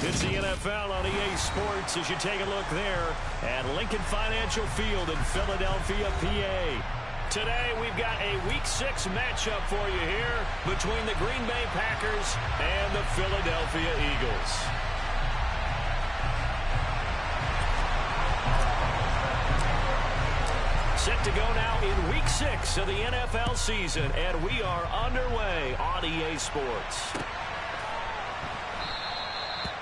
It's the NFL on EA Sports as you take a look there at Lincoln Financial Field in Philadelphia, PA. Today we've got a Week 6 matchup for you here between the Green Bay Packers and the Philadelphia Eagles. Set to go now in Week 6 of the NFL season, and we are underway on EA Sports.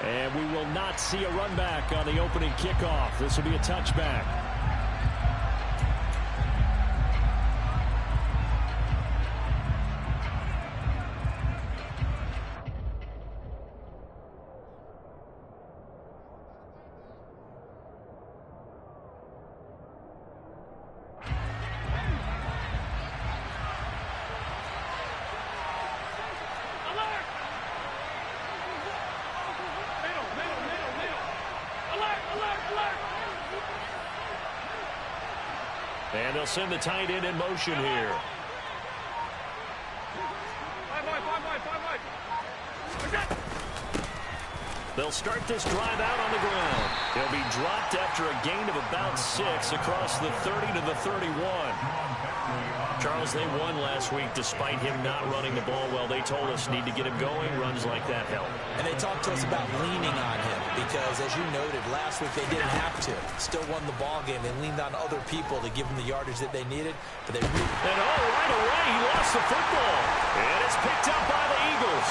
And we will not see a run back on the opening kickoff. This will be a touchback. And they'll send the tight end in motion here. They'll start this drive out on the ground. He'll be dropped after a gain of about 6 across the 30 to the 31. Charles, they won last week despite him not running the ball well. They told us need to get him going. Runs like that help. And they talked to us about leaning on him because, as you noted, last week they didn't have to. Still won the ball game. They leaned on other people to give them the yardage that they needed. But they really... And right away, he lost the football. And it's picked up by the Eagles.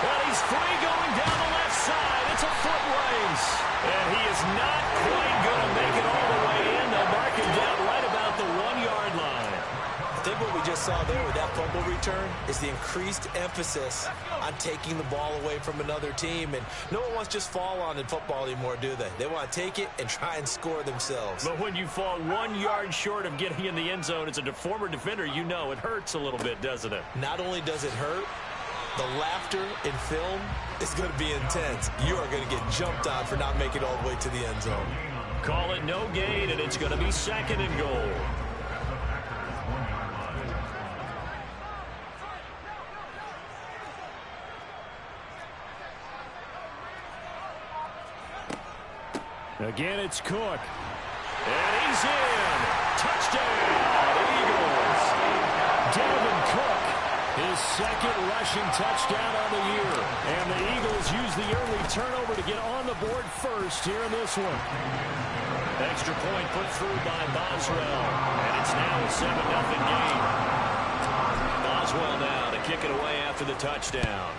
Well, he's free going down the left side. It's a foot race. And he is not quite going to make it all the way in. They'll mark him down right about the 1-yard line. I think what we just saw there with that fumble return is the increased emphasis on taking the ball away from another team. And no one wants to just fall on in football anymore, do they? They want to take it and try and score themselves. But when you fall 1 yard short of getting in the end zone as a former defender, you know it hurts a little bit, doesn't it? Not only does it hurt, the laughter in film is going to be intense. You are going to get jumped on for not making it all the way to the end zone. Call it no gain, and it's going to be 2nd and goal. Again, it's Cook. And he's in. Touchdown, Eagles. Dalvin Cook, his 2nd rushing touchdown on the year. And the Eagles use the early turnover to get on the board first here in this one. Extra point put through by Boswell. And it's now a 7-0 game. Boswell now to kick it away after the touchdown.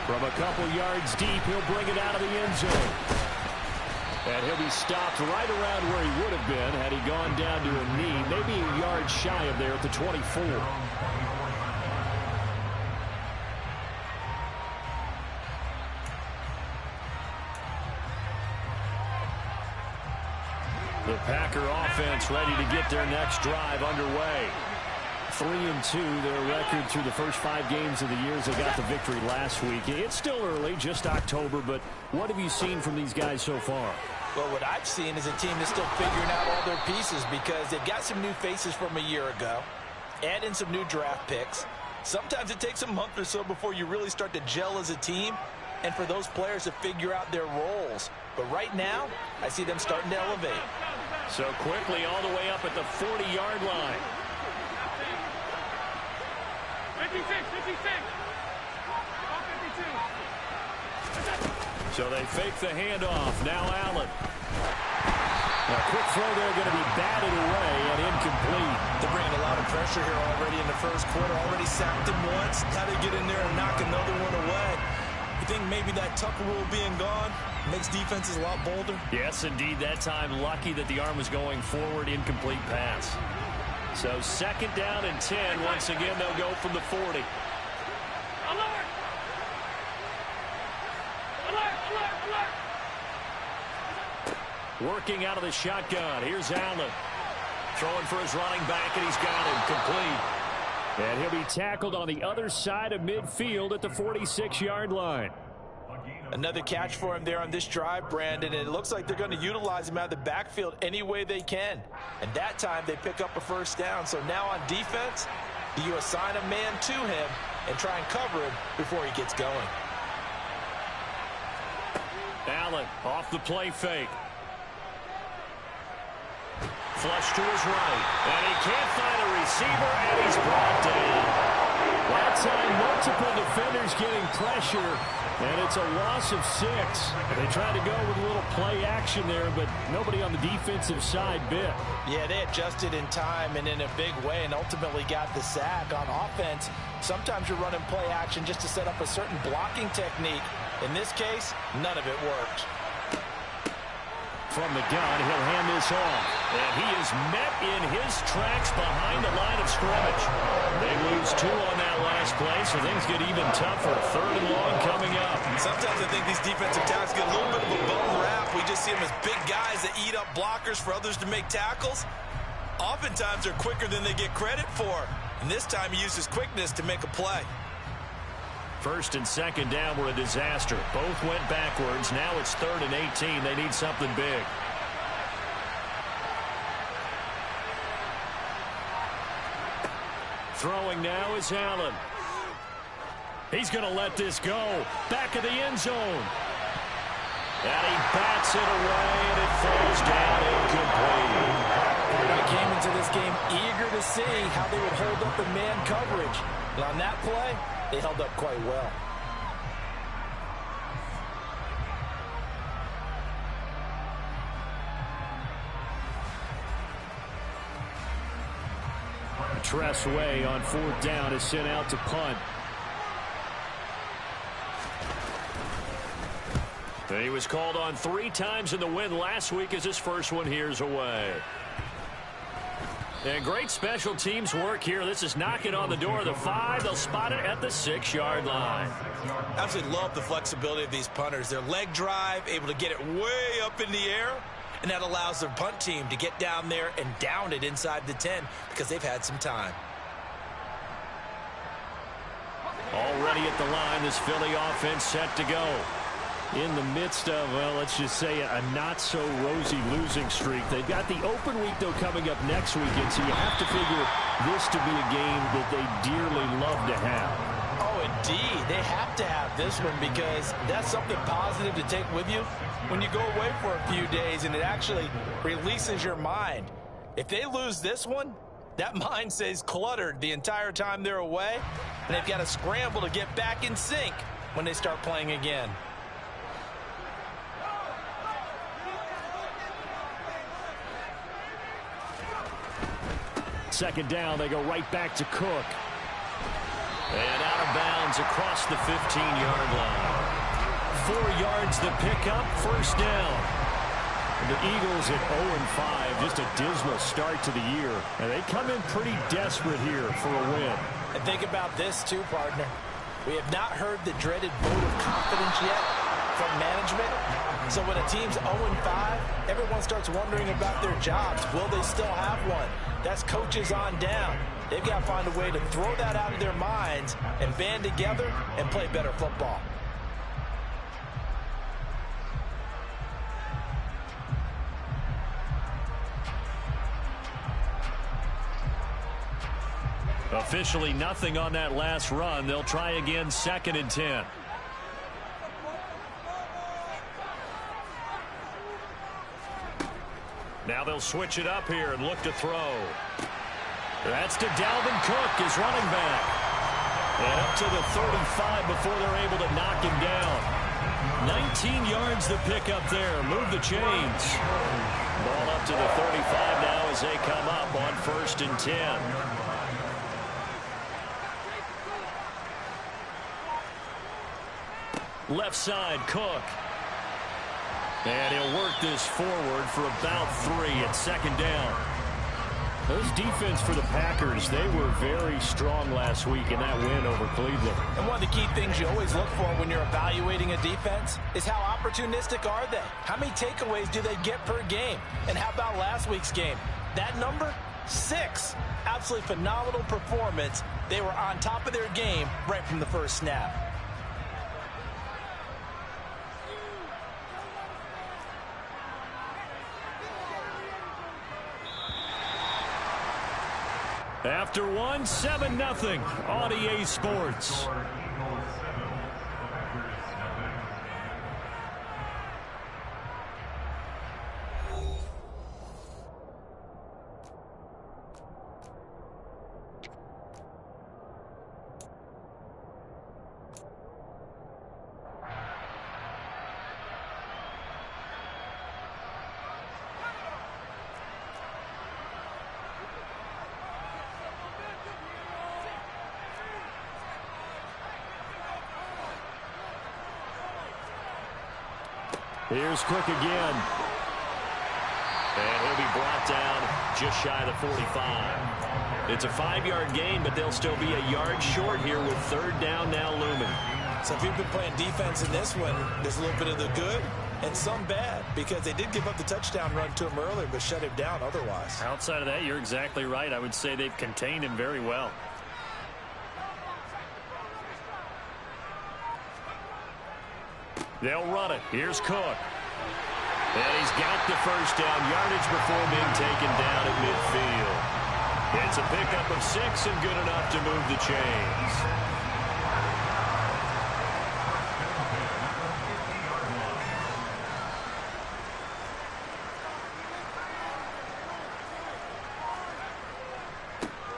From a couple yards deep, he'll bring it out of the end zone. And he'll be stopped right around where he would have been had he gone down to a knee, maybe a yard shy of there at the 24. The Packer offense ready to get their next drive underway. 3-2, their record through the first 5 games of the year. They got the victory last week. It's still early, just October, but what have you seen from these guys so far? Well, what I've seen is a team that's still figuring out all their pieces because they've got some new faces from a year ago, add in some new draft picks. Sometimes it takes a month or so before you really start to gel as a team and for those players to figure out their roles. But right now, I see them starting to elevate. So quickly all the way up at the 40-yard line. 56. So they fake the handoff. Now Allen. A quick throw there going to be batted away and incomplete. They're bringing a lot of pressure here already in the first quarter. Already sacked him once. How to get in there and knock another one away. You think maybe that Tucker rule being gone makes defenses a lot bolder? Yes, indeed. That time lucky that the arm was going forward. Incomplete pass. So 2nd down and 10. Once again, they'll go from the 40. Working out of the shotgun. Here's Allen. Throwing for his running back, and he's got him complete. And he'll be tackled on the other side of midfield at the 46-yard line. Another catch for him there on this drive, Brandon, and it looks like they're going to utilize him out of the backfield any way they can. And that time they pick up a first down. So now on defense, you assign a man to him, and try and cover him before he gets going. Allen off the play fake. Flush to his right. And he can't find a receiver, and he's brought down. That time, multiple defenders getting pressure, and it's a loss of 6. They tried to go with a little play action there, but nobody on the defensive side bit. Yeah, they adjusted in time and in a big way and ultimately got the sack. On offense, sometimes you're running play action just to set up a certain blocking technique. In this case, none of it worked. From the gun, he'll hand this off. And he is met in his tracks behind the line of scrimmage. They lose 2 on that last play, so things get even tougher. 3rd and long coming up. Sometimes I think these defensive tackles get a little bit of a bum rap. We just see them as big guys that eat up blockers for others to make tackles. Oftentimes they're quicker than they get credit for. And this time he used his quickness to make a play. 1st and 2nd down were a disaster. Both went backwards. Now it's 3rd and 18. They need something big. Throwing now is Allen. He's going to let this go. Back of the end zone. And he bats it away, and it falls down incomplete. I came into this game eager to see how they would hold up in man coverage. And on that play, they held up quite well. Tressway on 4th down is sent out to punt. He was called on 3 times in the win last week as his first one here's away. And great special teams work here. This is knocking on the door of the 5. They'll spot it at the 6-yard line. Absolutely love the flexibility of these punters. Their leg drive, able to get it way up in the air, and that allows their punt team to get down there and down it inside the 10 because they've had some time. Already at the line, this Philly offense set to go. In the midst of, well, let's just say a not-so-rosy losing streak. They've got the open week, though, coming up next weekend, so you have to figure this to be a game that they dearly love to have. Oh, indeed. They have to have this one because that's something positive to take with you when you go away for a few days, and it actually releases your mind. If they lose this one, that mind stays cluttered the entire time they're away, and they've got to scramble to get back in sync when they start playing again. Second down, they go right back to Cook. And out of bounds across the 15-yard line. 4 yards the pickup, 1st down. The Eagles at 0-5, just a dismal start to the year. And they come in pretty desperate here for a win. And think about this too, partner. We have not heard the dreaded vote of confidence yet from management. So when a team's 0-5, everyone starts wondering about their jobs. Will they still have one? That's coaches on down. They've got to find a way to throw that out of their minds and band together and play better football. Officially nothing on that last run. They'll try again, 2nd and 10. Now they'll switch it up here and look to throw. That's to Dalvin Cook, his running back. And up to the 35 before they're able to knock him down. 19 yards the pickup there. Move the chains. Ball up to the 35 now as they come up on 1st and 10. Left side, Cook. And he'll work this forward for about 3 at 2nd down. Those defense for the Packers, they were very strong last week in that win over Cleveland. And one of the key things you always look for when you're evaluating a defense is how opportunistic are they? How many takeaways do they get per game? And how about last week's game? That number? 6. Absolutely phenomenal performance. They were on top of their game right from the first snap. After one, 7-0 on EA Sports. Here's Cook again. And he'll be brought down just shy of the 45. It's a 5-yard gain, but they'll still be a yard short here with third down now looming. So if you've been playing defense in this one, there's a little bit of the good and some bad, because they did give up the touchdown run to him earlier, but shut him down otherwise. Outside of that, you're exactly right. I would say they've contained him very well. They'll run it. Here's Cook. And he's got the first down yardage before being taken down at midfield. It's a pickup of 6 and good enough to move the chains.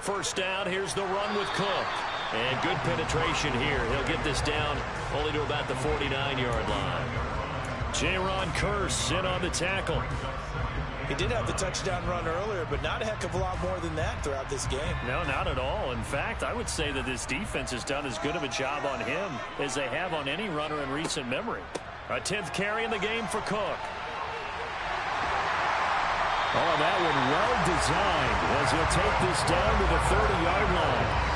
First down, here's the run with Cook. And good penetration here. He'll get this down only to about the 49-yard line. Jaron Kearse in on the tackle. He did have the touchdown run earlier, but not a heck of a lot more than that throughout this game. No, not at all. In fact, I would say that this defense has done as good of a job on him as they have on any runner in recent memory. A 10th carry in the game for Cook. Oh, that one well designed as he'll take this down to the 30-yard line.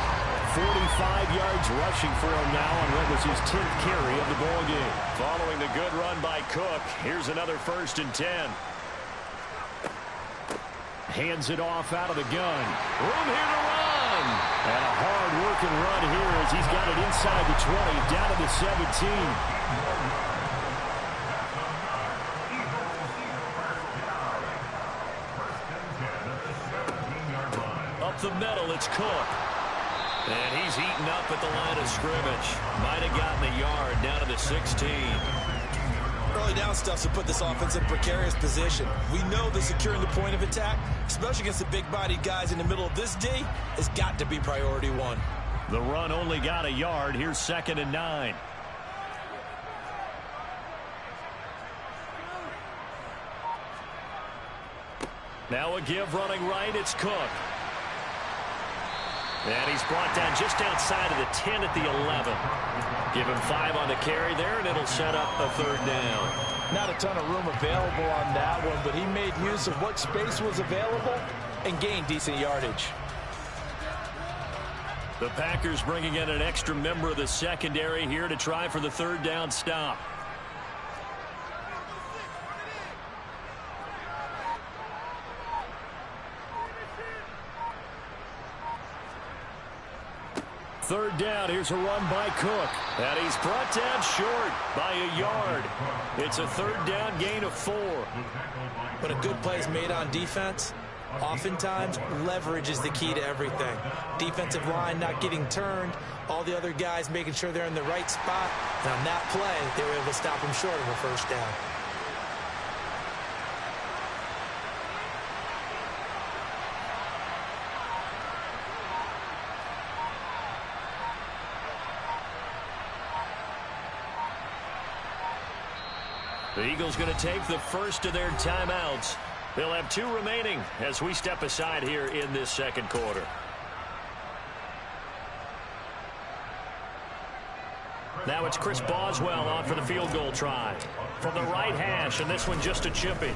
45 yards rushing for him now on what was his 10th carry of the ball game. Following the good run by Cook, here's another 1st and 10. Hands it off out of the gun. Room here to run. And a hard-working run here as he's got it inside the 20, down to the 17. Up the middle, it's Cook. And he's eaten up at the line of scrimmage. Might have gotten a yard down to the 16. Early down stuff to put this offense in a precarious position. We know that securing the point of attack, especially against the big-bodied guys in the middle of this D, has got to be priority one. The run only got a yard. Here's 2nd and 9. Now a give running right. It's Cook. And he's brought down just outside of the 10 at the 11. Give him 5 on the carry there, and it'll set up a 3rd down. Not a ton of room available on that one, but he made use of what space was available and gained decent yardage. The Packers bringing in an extra member of the secondary here to try for the 3rd down stop. Third down, here's a run by Cook. And he's brought down short by a yard. It's a 3rd down gain of 4. But a good play is made on defense. Oftentimes, leverage is the key to everything. Defensive line not getting turned. All the other guys making sure they're in the right spot. And on that play, they were able to stop him short of a 1st down. The Eagles going to take the first of their timeouts. They'll have 2 remaining as we step aside here in this 2nd quarter. Now it's Chris Boswell on for the field goal try. From the right hash, and this one just a chippy.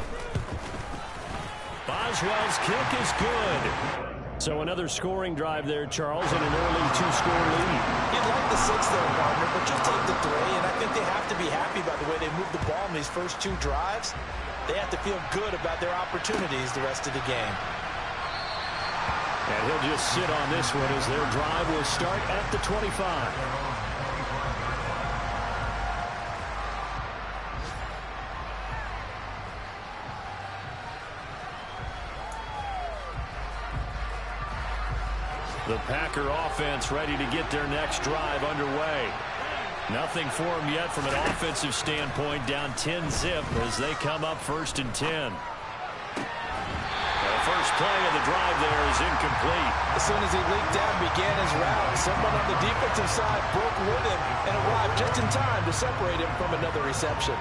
Boswell's kick is good. So another scoring drive there, Charles, and an early 2-score lead. You'd like the 6 there, partner, but just take the 3, and I think they have to be happy by the way they moved the ball in these first 2 drives. They have to feel good about their opportunities the rest of the game. And he'll just sit on this one as their drive will start at the 25. The Packer offense ready to get their next drive underway. Nothing for them yet from an offensive standpoint, down 10-zip as they come up 1st and 10. The first play of the drive there is incomplete. As soon as he leaked out and began his route, someone on the defensive side broke with him and arrived just in time to separate him from another reception.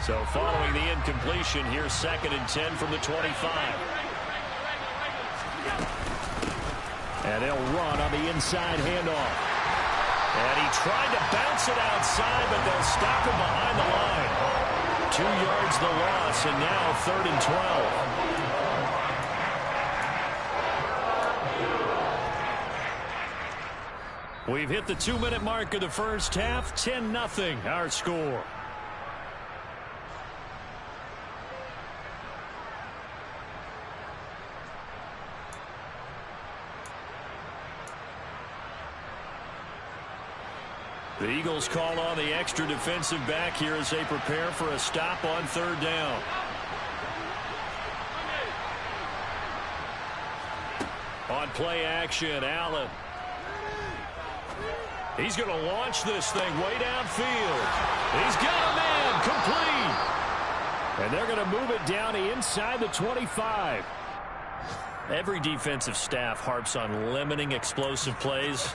So following the incompletion, here's 2nd and 10 from the 25. And they'll run on the inside handoff. And he tried to bounce it outside, but they'll stop him behind the line. 2 yards the loss, and now 3rd and 12. We've hit the 2-minute mark of the first half. 10-0 our score. The Eagles call on the extra defensive back here as they prepare for a stop on 3rd down. On play action, Allen. He's going to launch this thing way downfield. He's got a man complete. And they're going to move it down inside the 25. Every defensive staff harps on limiting explosive plays.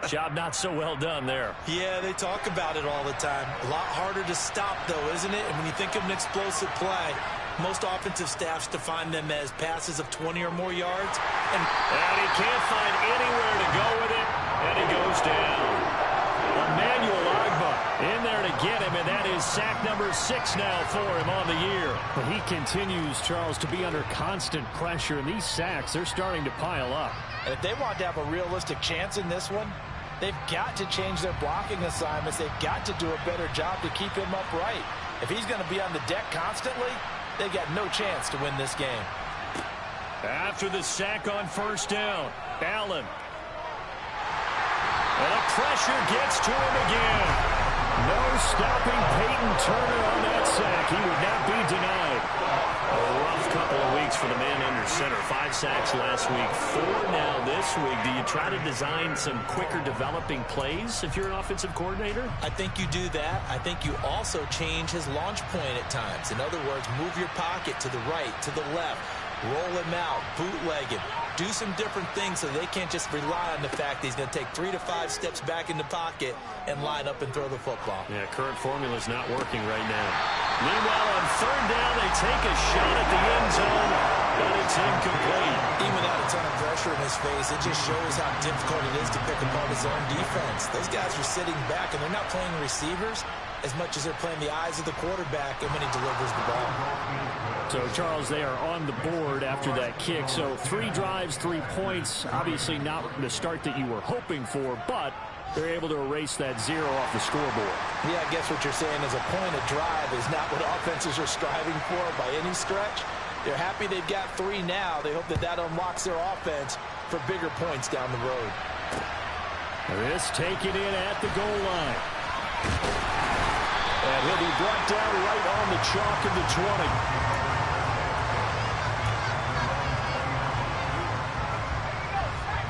Job not so well done there. Yeah, they talk about it all the time. A lot harder to stop, though, isn't it? And when you think of an explosive play, most offensive staffs define them as passes of 20 or more yards. And he can't find anywhere to go with it, and he goes down. Emmanuel in there to get him, and that is sack number 6 now for him on the year. Well, he continues, Charles, to be under constant pressure, and these sacks, they're starting to pile up. And if they want to have a realistic chance in this one, they've got to change their blocking assignments. They've got to do a better job to keep him upright. If he's going to be on the deck constantly, they've got no chance to win this game. After the sack on 1st down, Allen. And the pressure gets to him again. No stopping Peyton Turner on that sack. He would not be denied. A rough couple of weeks for the man under center. 5 sacks last week, 4 now this week. Do you try to design some quicker developing plays if you're an offensive coordinator? I think you do that. I think you also change his launch point at times. In other words, move your pocket to the right, to the left. Roll him out, bootleg him. Do some different things so they can't just rely on the fact that he's going to take 3 to 5 steps back in the pocket and line up and throw the football. Yeah, current formula is not working right now. Meanwhile, on 3rd down, they take a shot at the end zone, but it's incomplete. Even without a ton of pressure in his face, it just shows how difficult it is to pick apart his own defense. Those guys are sitting back, and they're not playing receivers as much as they're playing the eyes of the quarterback and when he delivers the ball. So, Charles, they are on the board after that kick. So 3 drives, 3 points. Obviously not the start that you were hoping for, but they're able to erase that 0 off the scoreboard. Yeah, I guess what you're saying is a point of drive is not what offenses are striving for by any stretch. They're happy they've got 3 now. They hope that that unlocks their offense for bigger points down the road. This taken in at the goal line. And he'll be brought down right on the chalk of the 20.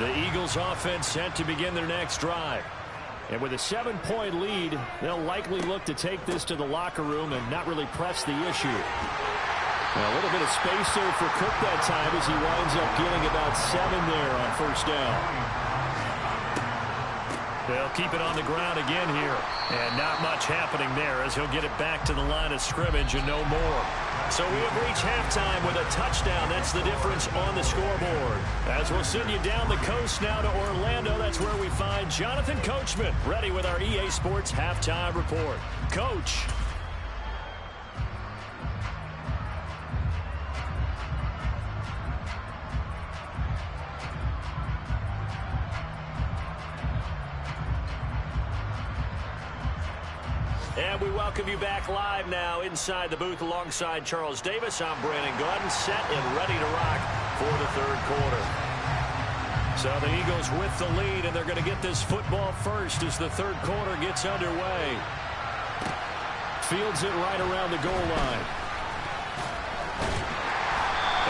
The Eagles offense set to begin their next drive. And with a 7-point lead, they'll likely look to take this to the locker room and not really press the issue. Now, a little bit of space there for Cook that time as he winds up getting about 7 there on 1st down. They'll keep it on the ground again here. And not much happening there as he'll get it back to the line of scrimmage and no more. So we have reached halftime with a touchdown. That's the difference on the scoreboard. As we'll send you down the coast now to Orlando, that's where we find Jonathan Coachman ready with our EA Sports Halftime Report. Coach. And we welcome you back live now inside the booth alongside Charles Davis. I'm Brandon Gordon, set and ready to rock for the 3rd quarter. So the Eagles with the lead, and they're going to get this football first as the 3rd quarter gets underway. Fields it right around the goal line.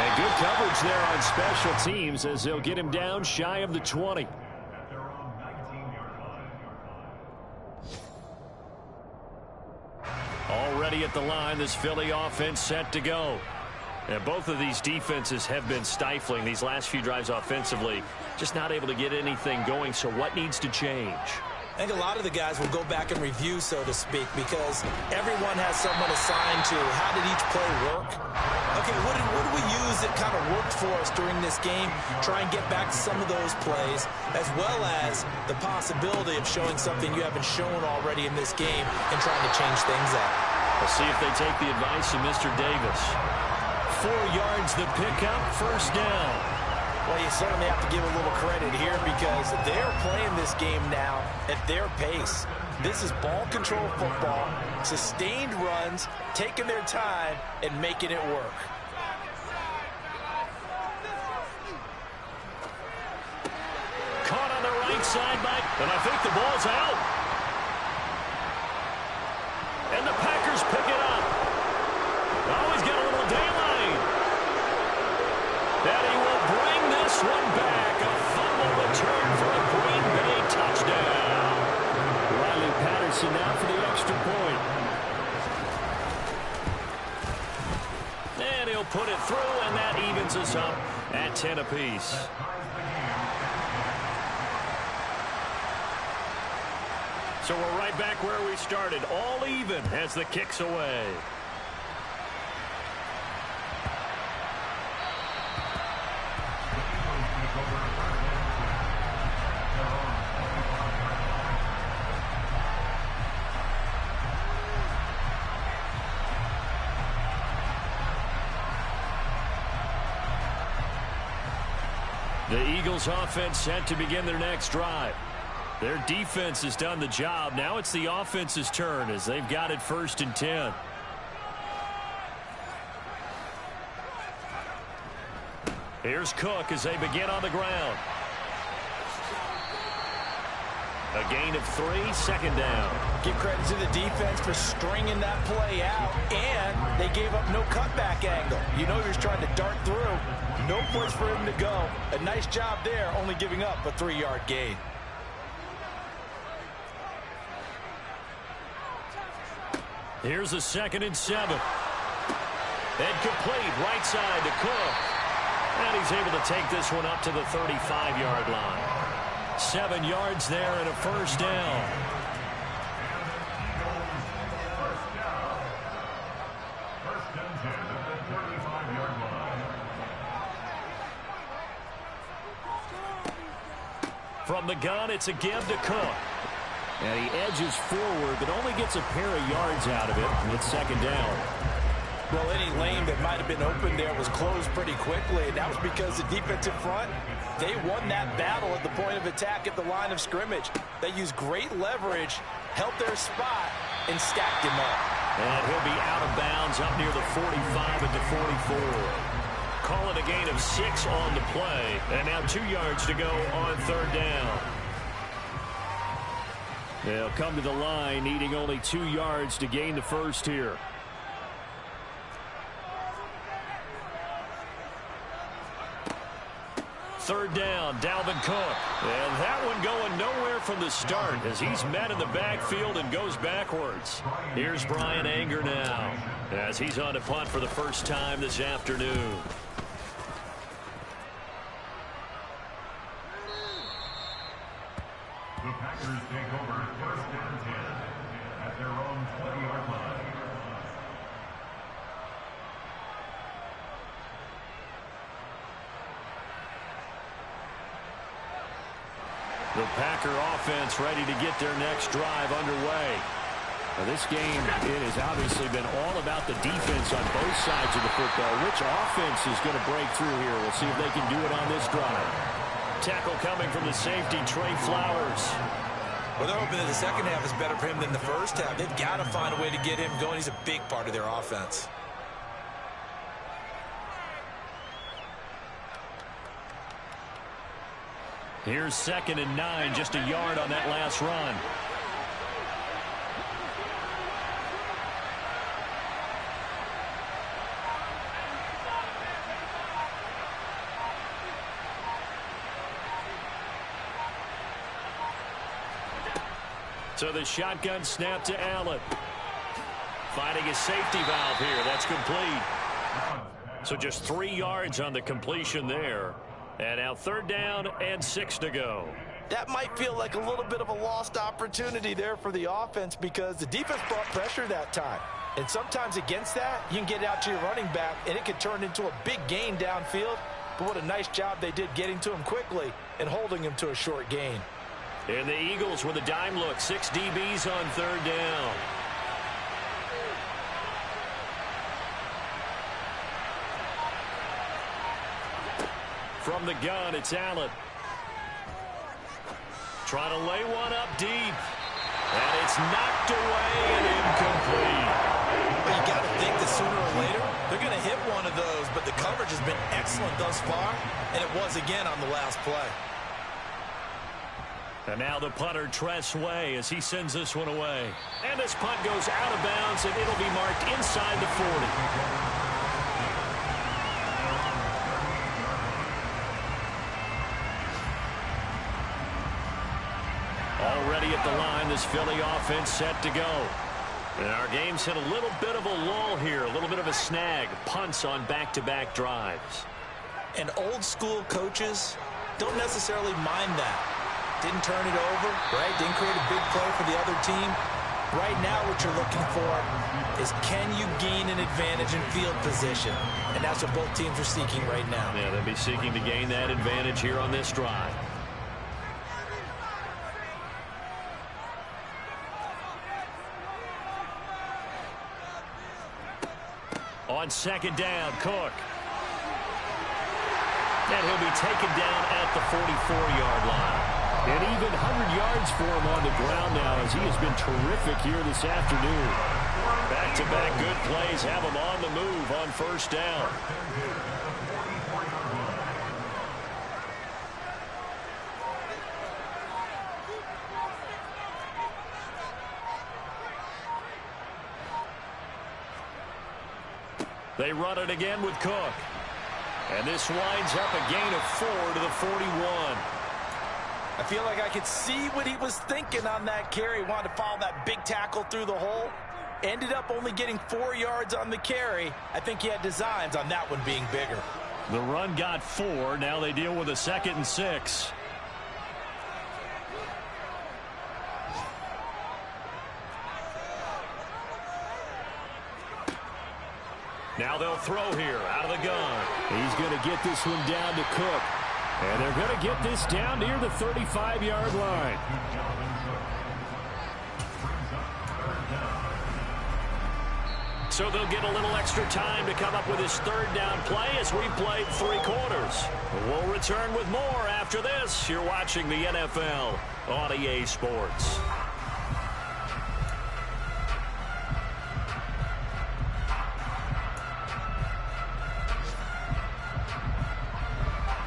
And good coverage there on special teams as they'll get him down shy of the 20. Already at the line, this Philly offense set to go. And both of these defenses have been stifling these last few drives offensively. Just not able to get anything going, so what needs to change? I think a lot of the guys will go back and review, so to speak, because everyone has someone assigned to how did each play work. Okay, what did we use that kind of worked for us during this game? Try and get back to some of those plays, as well as the possibility of showing something you haven't shown already in this game and trying to change things up. We'll see if they take the advice of Mr. Davis. 4 yards the pickup, first down. Well, you certainly have to give a little credit here because they're playing this game now at their pace. This is ball control football, sustained runs, taking their time, and making it work. Caught on the right side and I think the ball's out. And the Packers pick it up. Oh, he's got a little daylight. That he will bring this one back. A fumble return for a Green Bay touchdown. Riley Patterson now for the extra point. And he'll put it through, and that evens us up at 10 apiece. So we're right back where we started, all even as the kick's away. The Eagles offense set to begin their next drive. Their defense has done the job. Now it's the offense's turn as they've got it 1st and 10. Here's Cook as they begin on the ground. A gain of 3, 2nd down. Give credit to the defense for stringing that play out, and they gave up no cutback angle. You know he was trying to dart through. No place for him to go. A nice job there, only giving up a 3-yard gain. Here's a 2nd and 7. And complete right side to Cook. And he's able to take this one up to the 35-yard line. 7 yards there and a 1st down. From the gun, it's a give to Cook. And he edges forward, but only gets a pair of yards out of it. And it's 2nd down. Well, any lane that might have been open there was closed pretty quickly, and that was because the defensive front, they won that battle at the point of attack at the line of scrimmage. They used great leverage, held their spot, and stacked him up. And he'll be out of bounds up near the 45 at the 44. Call it a gain of 6 on the play. And now 2 yards to go on 3rd down. They'll come to the line needing only 2 yards to gain the first here. Third down, Dalvin Cook. And that one going nowhere from the start as he's met in the backfield and goes backwards. Here's Brian Anger now as he's on to punt for the first time this afternoon. The Packers take over 1st and 10 at their own 20-yard line. The Packer offense ready to get their next drive underway. Now this game, it has obviously been all about the defense on both sides of the football. Which offense is going to break through here? We'll see if they can do it on this drive. Tackle coming from the safety, Trey Flowers. Well, they're hoping that the second half is better for him than the first half. They've got to find a way to get him going. He's a big part of their offense. Here's 2nd and 9, just a yard on that last run. So the shotgun snap to Allen. Finding a safety valve here. That's complete. So just 3 yards on the completion there. And now 3rd down and 6 to go. That might feel like a little bit of a lost opportunity there for the offense because the defense brought pressure that time. And sometimes against that, you can get out to your running back, and it could turn into a big gain downfield. But what a nice job they did getting to him quickly and holding him to a short gain. And the Eagles with a dime look. 6 DBs on 3rd down. From the gun, it's Allen. Trying to lay one up deep. And it's knocked away and incomplete. Well, you got to think that sooner or later, they're going to hit one of those, but the coverage has been excellent thus far, and it was again on the last play. And now the punter, Tress Way, as he sends this one away. And this punt goes out of bounds, and it'll be marked inside the 40. Already at the line, this Philly offense set to go. And our game's hit a little bit of a lull here, a little bit of a snag. Punts on back-to-back drives. And old-school coaches don't necessarily mind that. Didn't turn it over, right? Didn't create a big play for the other team. Right now what you're looking for is can you gain an advantage in field position? And that's what both teams are seeking right now. Yeah, they'll be seeking to gain that advantage here on this drive. On 2nd down, Cook. And he'll be taken down at the 44-yard line. And even 100 yards for him on the ground now as he has been terrific here this afternoon. Back-to-back good plays have him on the move on 1st down. They run it again with Cook. And this winds up a gain of 4 to the 41. I feel like I could see what he was thinking on that carry. Wanted to follow that big tackle through the hole. Ended up only getting 4 yards on the carry. I think he had designs on that one being bigger. The run got 4. Now they deal with a 2nd and 6. Now they'll throw here out of the gun. He's going to get this one down to Cook. And they're going to get this down near the 35-yard line. So they'll get a little extra time to come up with his 3rd down play as we've played 3 quarters. We'll return with more after this. You're watching the NFL on EA Sports.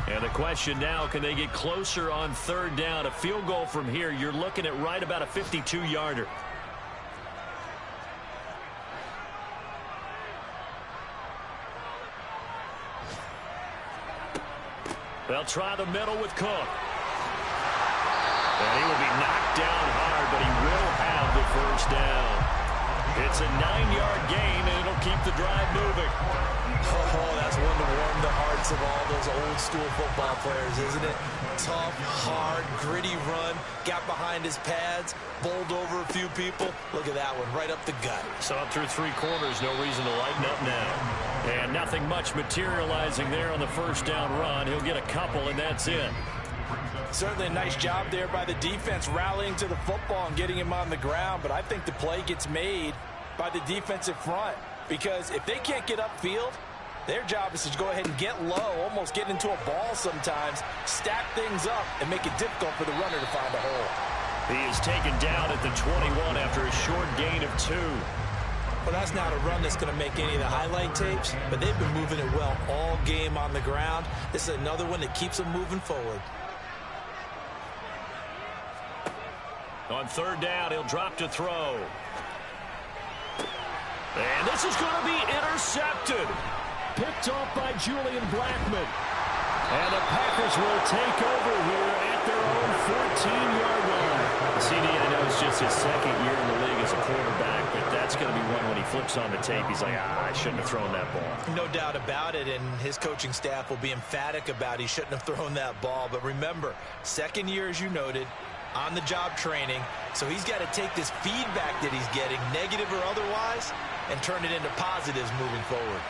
And the question now, can they get closer on 3rd down? A field goal from here, you're looking at right about a 52-yarder. They'll try the middle with Cook. And he will be knocked down hard, but he will have the 1st down. It's a 9-yard gain, and it'll keep the drive moving. Oh, that's one to warm the hearts of all those old-school football players, isn't it? Tough, hard, gritty run. Got behind his pads, bowled over a few people. Look at that one, right up the gut. So up through 3 quarters, no reason to lighten up now. And nothing much materializing there on the 1st down run. He'll get a couple, and that's it. Certainly a nice job there by the defense rallying to the football and getting him on the ground, but I think the play gets made by the defensive front because if they can't get upfield, their job is to go ahead and get low, almost get into a ball sometimes, stack things up, and make it difficult for the runner to find a hole. He is taken down at the 21 after a short gain of 2. Well, that's not a run that's going to make any of the highlight tapes, but they've been moving it well all game on the ground. This is another one that keeps them moving forward. On 3rd down, he'll drop to throw. And this is going to be intercepted. Picked off by Julian Blackman. And the Packers will take over here at their own 14-yard line. CD, I know it's just his second year in the league as a quarterback, but that's going to be one when he flips on the tape. He's like, I shouldn't have thrown that ball. No doubt about it, and his coaching staff will be emphatic about he shouldn't have thrown that ball. But remember, second year, as you noted, on-the-job training, so he's got to take this feedback that he's getting, negative or otherwise, and turn it into positives moving forward.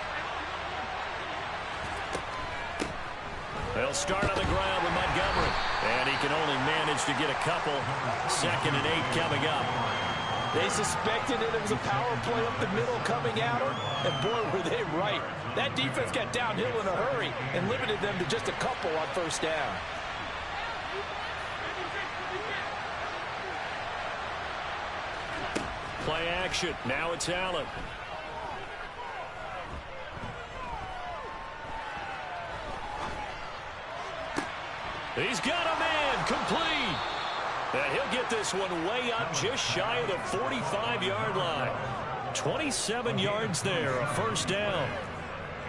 They'll start on the ground with Montgomery, and he can only manage to get a couple. 2nd and 8 coming up. They suspected it was a power play up the middle coming at him, and boy, were they right. That defense got downhill in a hurry and limited them to just a couple on first down. Play action. Now it's Allen. He's got a man complete. And he'll get this one way up just shy of the 45-yard line. 27 yards there, a first down.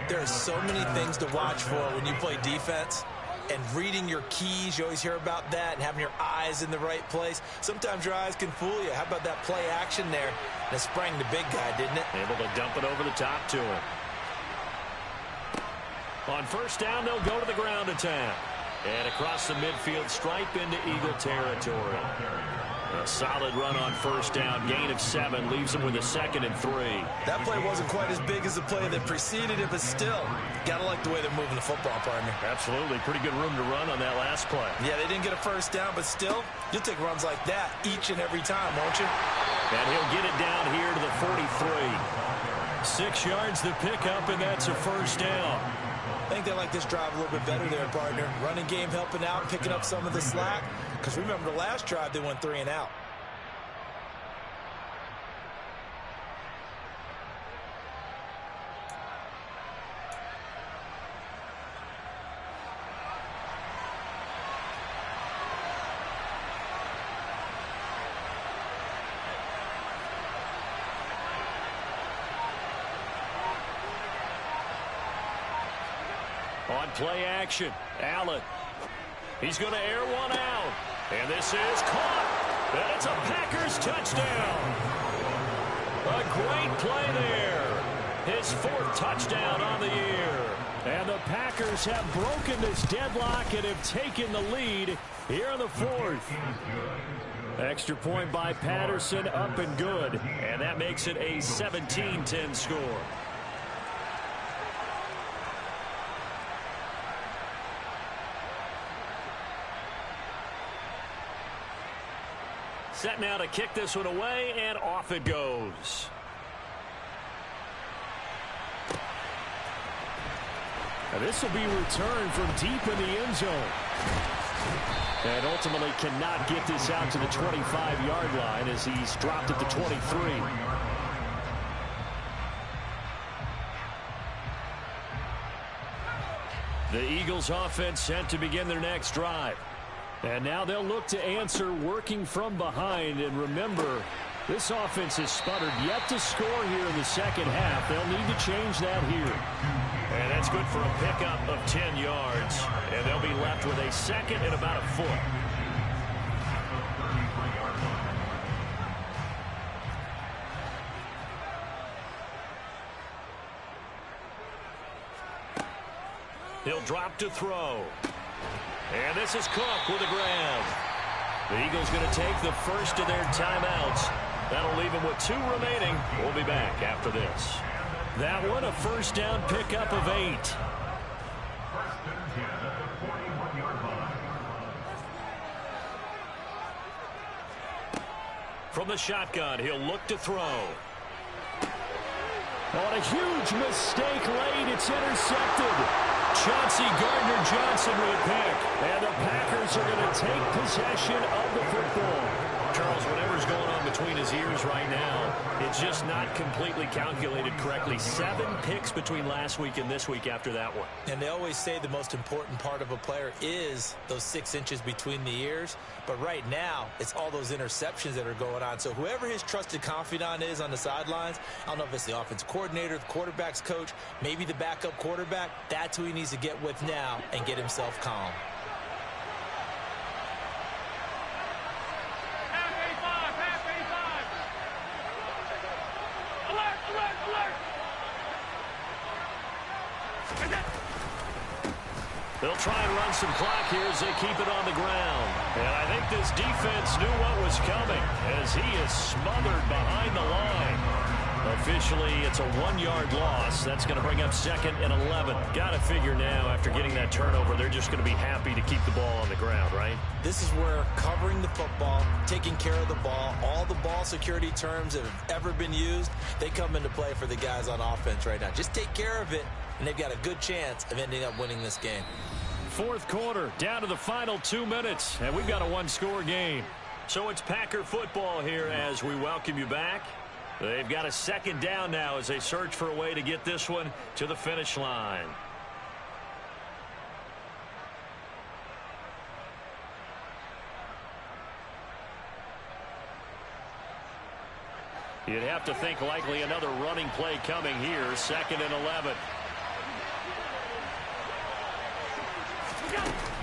There are so many things to watch for when you play defense. And reading your keys, you always hear about that, and having your eyes in the right place. Sometimes your eyes can fool you. How about that play action there? And it sprang the big guy, didn't it? Able to dump it over the top to him. On first down, they'll go to the ground attack. And across the midfield, stripe into Eagle territory. A solid run on first down. Gain of 7 leaves him with a 2nd and 3. That play wasn't quite as big as the play that preceded it, but still, got to like the way they're moving the football, partner. Absolutely. Pretty good room to run on that last play. Yeah, they didn't get a first down, but still, you'll take runs like that each and every time, won't you? And he'll get it down here to the 43. 6 yards to pick up, and that's a first down. I think they like this drive a little bit better there, partner. Running game helping out, picking up some of the slack. Because remember, the last drive, they went 3 and out. On play action, Allen. He's going to air one out. And this is caught. And it's a Packers touchdown. A great play there. His 4th touchdown on the year. And the Packers have broken this deadlock and have taken the lead here in the 4th. Extra point by Patterson, up and good. And that makes it a 17-10 score. Set now to kick this one away, and off it goes. And this will be returned from deep in the end zone. And ultimately cannot get this out to the 25-yard line as he's dropped at the 23. The Eagles offense set to begin their next drive. And now they'll look to answer working from behind. And remember, this offense has sputtered yet to score here in the second half. They'll need to change that here. And that's good for a pickup of 10 yards. And they'll be left with a 2nd and about a foot. He'll drop to throw. And this is Cook with a grab. The Eagles going to take the first of their timeouts. That'll leave them with 2 remaining. We'll be back after this. That one, a first down pickup of 8. First and 10 at the 41-yard line. From the shotgun, he'll look to throw. On a huge mistake late, it's intercepted. Chauncey Gardner-Johnson with a pick. And the Packers are going to take possession of the football. Charles, whatever's going on between his ears right now, it's just not completely calculated correctly. 7 picks between last week and this week after that one. And they always say the most important part of a player is those 6 inches between the ears. But right now, it's all those interceptions that are going on. So whoever his trusted confidant is on the sidelines, I don't know if it's the offense coordinator, the quarterback's coach, maybe the backup quarterback, that's who he needs to get with now and get himself calm. try and run some clock here as they keep it on the ground. And I think this defense knew what was coming as he is smothered behind the line. Officially, it's a 1-yard loss. That's going to bring up 2nd and 11. Got to figure now, after getting that turnover, they're just going to be happy to keep the ball on the ground, right? This is where covering the football, taking care of the ball, all the ball security terms that have ever been used, they come into play for the guys on offense right now. Just take care of it, and they've got a good chance of ending up winning this game. 4th quarter, down to the final 2 minutes, and we've got a 1-score game. So it's Packer football here as we welcome you back. They've got a 2nd down now as they search for a way to get this one to the finish line. You'd have to think likely another running play coming here. 2nd and 11.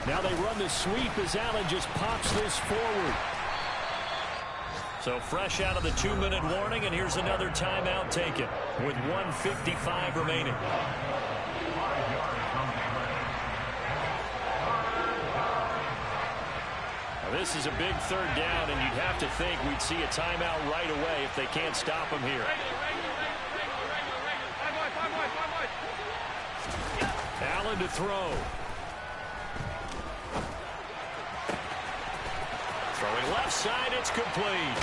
Now they run the sweep as Allen just pops this forward. So fresh out of the 2-minute warning, and here's another timeout taken with 1:55 remaining. Now this is a big 3rd down, and you'd have to think we'd see a timeout right away if they can't stop him here. Allen to throw. Throwing left side, it's complete.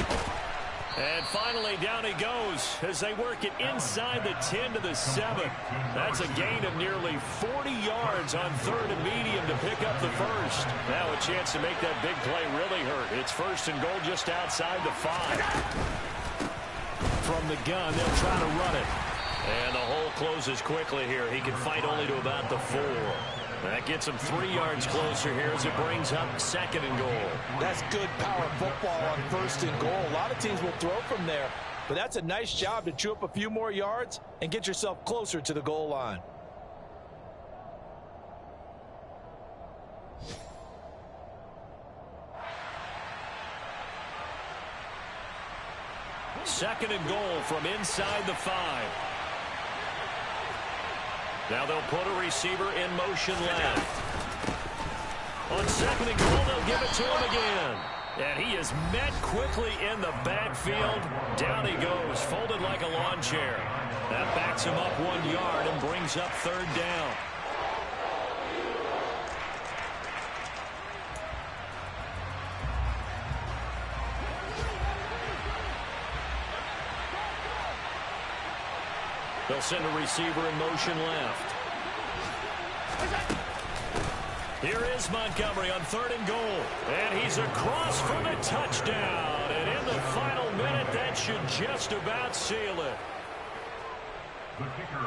And finally, down he goes as they work it inside the 10 to the 7. That's a gain of nearly 40 yards on 3rd and medium to pick up the first. Now a chance to make that big play really hurt. It's 1st and goal just outside the 5. From the gun, they'll try to run it. And the hole closes quickly here. He can fight only to about the 4. That gets him 3 yards closer here as it brings up 2nd and goal. That's good power football on 1st and goal. A lot of teams will throw from there, but that's a nice job to chew up a few more yards and get yourself closer to the goal line. Second and goal from inside the 5. Now they'll put a receiver in motion left. On 2nd and goal, they'll give it to him again. And he is met quickly in the backfield. Down he goes, folded like a lawn chair. That backs him up 1 yard and brings up 3rd down. They'll send a receiver in motion left. Here is Montgomery on 3rd and goal. And he's across for the touchdown. And in the final minute, that should just about seal it.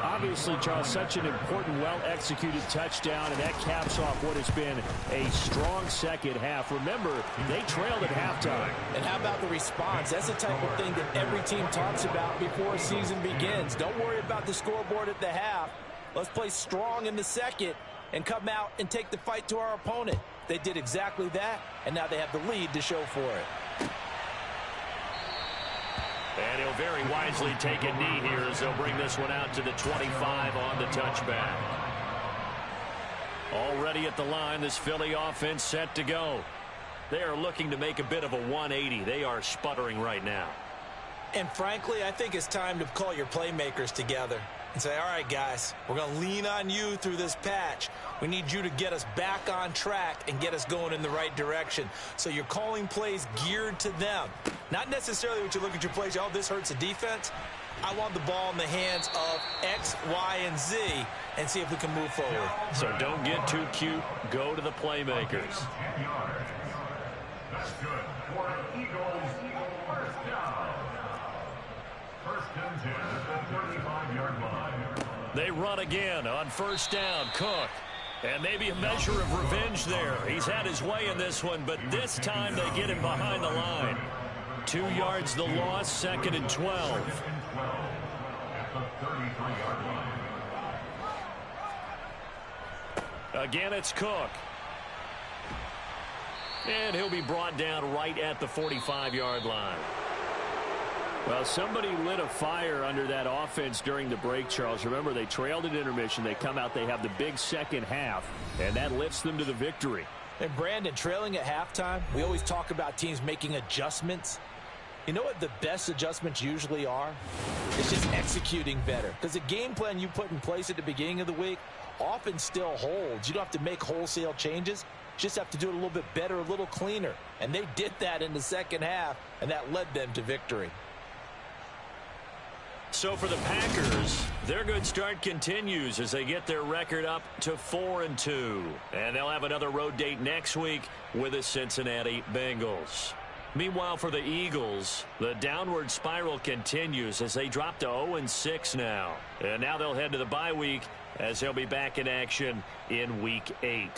Obviously, Charles, such an important, well-executed touchdown, and that caps off what has been a strong 2nd half. Remember, they trailed at halftime. And how about the response? That's the type of thing that every team talks about before a season begins. Don't worry about the scoreboard at the half. Let's play strong in the 2nd and come out and take the fight to our opponent. They did exactly that, and now they have the lead to show for it. And he'll very wisely take a knee here as they'll bring this one out to the 25 on the touchback. Already at the line, this Philly offense set to go. They are looking to make a bit of a 180. They are sputtering right now. And frankly, I think it's time to call your playmakers together and say, all right, guys, we're going to lean on you through this patch. We need you to get us back on track and get us going in the right direction. So you're calling plays geared to them. Not necessarily what you look at your plays, oh, this hurts the defense. I want the ball in the hands of X, Y, and Z and see if we can move forward. So don't get too cute. Go to the playmakers. That's good for an Eagles 1st down. 1st and 10 at the 35-yard line. They run again on 1st down. Cook. And maybe a measure of revenge there. He's had his way in this one, but this time they get him behind the line. 2 yards the loss, 2nd and 12. Again, it's Cook. And he'll be brought down right at the 45-yard line. Well, somebody lit a fire under that offense during the break, Charles. Remember, they trailed at intermission. They come out, they have the big second half, and that lifts them to the victory. And Brandon, trailing at halftime, we always talk about teams making adjustments. You know what the best adjustments usually are? It's just executing better. Because the game plan you put in place at the beginning of the week often still holds. You don't have to make wholesale changes. You just have to do it a little bit better, a little cleaner. And they did that in the second half, and that led them to victory. So for the Packers, their good start continues as they get their record up to 4-2. And they'll have another road date next week with the Cincinnati Bengals. Meanwhile, for the Eagles, the downward spiral continues as they drop to 0-6 now. And now they'll head to the bye week as they'll be back in action in Week 8.